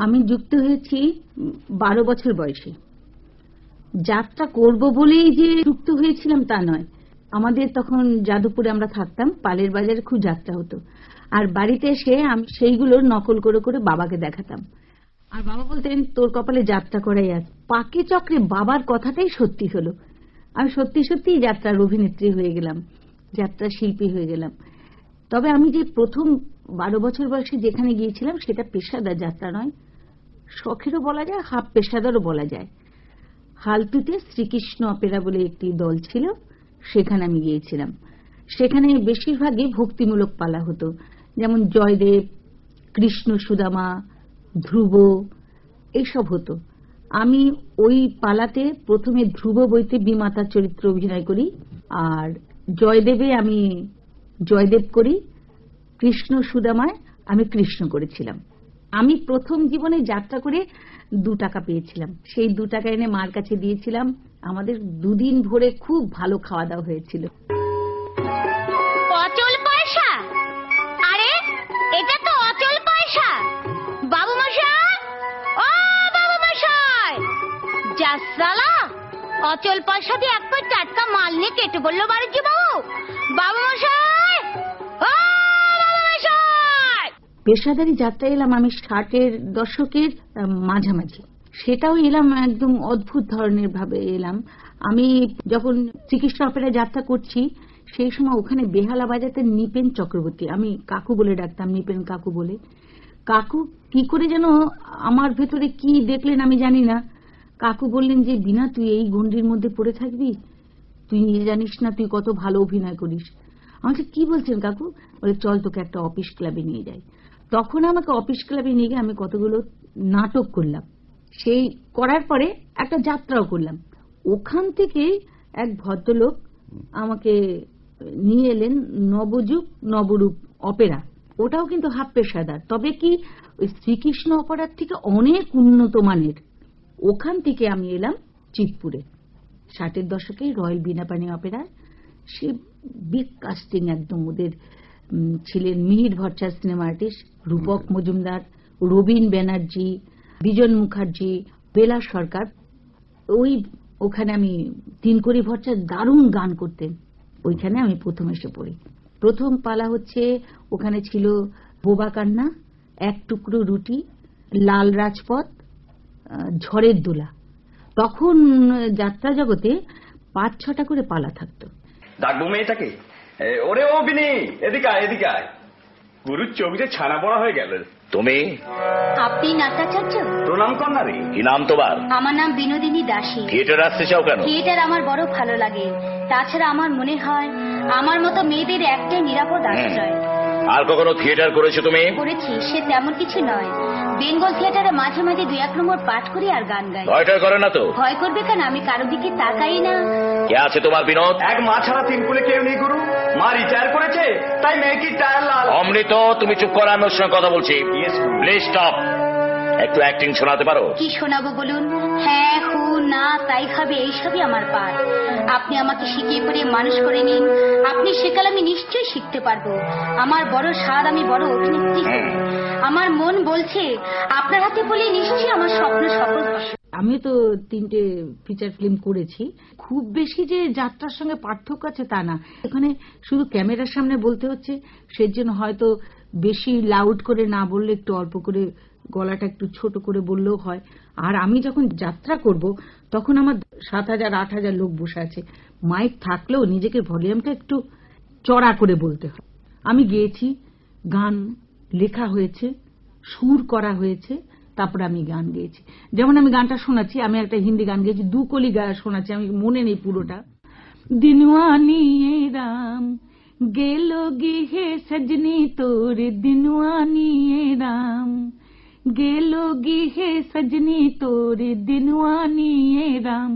আমি যুক্ত হয়েছি 12 বছর বয়সে। যাত্রা করব বলেই যে যুক্ত হয়েছিলাম তা নয়। আমাদের তখন যাদবপুরে আমরা থাকতাম, পালের বাজারে খুব যাত্রা হতো। আর বাড়িতে এসে আমি সেইগুলোর নকল করে করে বাবাকে দেখাতাম। আর বাবা বলতেন, তোর কপালে যাত্রা করাই আছে। পাকে চক্রে বাবার কথাটাই সত্যি হলো। আমি সত্যি সত্যিই যাত্রার অভিনেত্রী হয়ে গেলাম, যাত্রা শিল্পী হয়ে গেলাম। তবে আমি যে প্রথম 12 বছর বয়সে যেখানে গিয়েছিলাম সেটা পেশাদার যাত্রা নয়, শখেরও বলা যায়, হাফ পেশাদারও বলা যায়। হালতুতে শ্রীকৃষ্ণ অপেরা বলে একটি দল ছিল, সেখানে আমি গিয়েছিলাম। সেখানে বেশিরভাগই ভক্তিমূলক পালা হতো, যেমন জয়দেব, কৃষ্ণ সুদামা, ধ্রুব, এইসব হতো। আমি ওই পালাতে প্রথমে ধ্রুব বইতে বিমাতার চরিত্র অভিনয় করি, আর জয়দেবে আমি জয়দেব করি, কৃষ্ণ সুদামায় আমি কৃষ্ণ করেছিলাম। আমি প্রথম জীবনে যাত্রা করে 2 টাকা পেয়েছিলাম। সেই 2 টাকা এনে মার কাছে দিয়েছিলাম। আমাদের 2 দিন ভরে খুব ভালো খাওয়া দাওয়া হয়েছিল। অচল পয়সা? আরে এটা তো অচল পয়সা। বাবু মশাই, ও বাবু মশাই, যা সালা, অচল পয়সা দিয়ে এক পয় টাটকা মাল নিয়ে কেটে বললো বাড়ির বাবু। বাবু মশাই, ও বাবু মশাই। পেশাদারি যাত্রা এলাম আমি 60-এর দশকের মাঝামাঝি। সেটাও এলাম একদম অদ্ভুত ধরনের ভাবে এলাম। আমি যখন শ্রীকৃষ্ণ অপেরা যাত্রা করছি সেই সময় ওখানে বেহালা বাজাতে নিপেন চক্রবর্তী, আমি কাকু বলে ডাকতাম, নিপেন কাকু বলে। কাকু কি করে যেন আমার ভেতরে কি দেখলেন আমি জানি না, কাকু বললেন যে, বিনা তুই এই গণ্ডির মধ্যে পড়ে থাকবি, তুই নিজে জানিস না তুই কত ভালো অভিনয় করিস। আমাকে কি বলছেন কাকু? বলে, চল তোকে একটা অফিস ক্লাবে নিয়ে যাই। তখন আমাকে অফিস ক্লাবে নিয়ে গিয়ে আমি কতগুলো নাটক করলাম। সেই করার পরে একটা যাত্রাও করলাম। ওখান থেকে এক ভদ্রলোক আমাকে নিয়ে এলেন নবযুগ নবরূপ অপেরা। ওটাও কিন্তু হাফ পেশাদার, তবে কি ওই শ্রীকৃষ্ণ অপেরার থেকে অনেক উন্নত মানের। ওখান থেকে আমি এলাম চিতপুরে 60-এর দশকে রয়্যাল বীণাপাণি অপেরায়। সে বিগ কাস্টিং একদম। ওদের ছিলেন মিহির ভট্টাচার্য সিনেমা আর্টিস্ট, রূপক মজুমদার, রবীন ব্যানার্জি, বিজন মুখার্জি, বেলা সরকার। ওখানে আমি তিনকড়ি ভট্টাচার্য দারুণ গান করতেন, ওইখানে আমি প্রথম এসে পড়ি। প্রথম পালা হচ্ছে, ওখানে ছিল বোবা কান্না, এক টুকরো রুটি, লাল রাজপথ, ঝড়ের দোলা। তখন যাত্রা জগতে 5-6টা করে পালা থাকতো। ডাকবো মেয়েটাকে? ওরে ও বিনি, এদিকে আয়, এদিকে আয়। গুরুর চোখে ছানা পড়া হয়ে গেল। তুমি? আপনি নাট্যাচার্য? প্রণাম কর না রে। কি নাম তোমার? আমার নাম বিনোদিনী দাসী। থিয়েটার আসতে চাও কেন? থিয়েটার আমার বড় ভালো লাগে। তাছাড়া আমার মনে হয় আমার মতো মেয়েদের একটাই নিরাপদ আশ্রয়। আর কখনো থিয়েটার করেছো তুমি? করেছি, সে তেমন কিছু নয়। বেঙ্গল থিয়েটারে মাঝে মাঝে 2-1 নম্বর পাঠ করি আর গান গাই। ভয়টা করে না তো? ভয় করবে কেন, আমি কারো দিকে তাকাই না। কে আছে তোমার বিনোদ? এক মা ছাড়া 3 কুলে কেউ নেই গুরু। মা রিটায়ার করেছে, তাই মেয়ে কি টায়ার লাল। অমৃত, তুমি চুপ করো, আমি ওর সঙ্গে কথা বলছি। Please stop. একটু অ্যাক্টিং শোনাতে পারো? কি শোনাবো বলুন? হ্যাঁ, হু, না, তাই খাবে, এইসবই আমার পাঠ। আপনি আমাকে শিখিয়ে পড়িয়ে মানুষ করে নিন, আপনি শেখালে আমি নিশ্চয়ই শিখতে পারবো। আমার বড় স্বাদ, আমি বড় অভিনেত্রী হই। আমার মন বলছে আপনার হাতে বলে নিশ্চয়ই আমার স্বপ্ন সফল হবে। আমি তো 3টে ফিচার ফিল্ম করেছি। খুব বেশি যে যাত্রার সঙ্গে পার্থক্য আছে তা না। এখানে শুধু ক্যামেরার সামনে বলতে হচ্ছে, সেজন্য হয়তো বেশি লাউড করে না বললে, একটু অল্প করে গলাটা একটু ছোট করে বললেও হয়। আর আমি যখন যাত্রা করব তখন আমার 7,000-8,000 লোক বসে আছে। মাইক থাকলেও নিজেকে ভলিউমটা একটু চড়া করে বলতে হয়। আমি গেয়েছি, গান লেখা হয়েছে, সুর করা হয়েছে, তারপরে আমি গান গেয়েছি। যেমন আমি গানটা শোনাচ্ছি, আমি একটা হিন্দি গান গেয়েছি, 2 কলি শোনাচ্ছি, আমি মনে নেই পুরোটা। দিনওয়ানি রাম গেল গিহে সজনী তোর, দিনওয়ানি রাম গেল গিহে সজনী তোর, দিনওয়ানি রাম।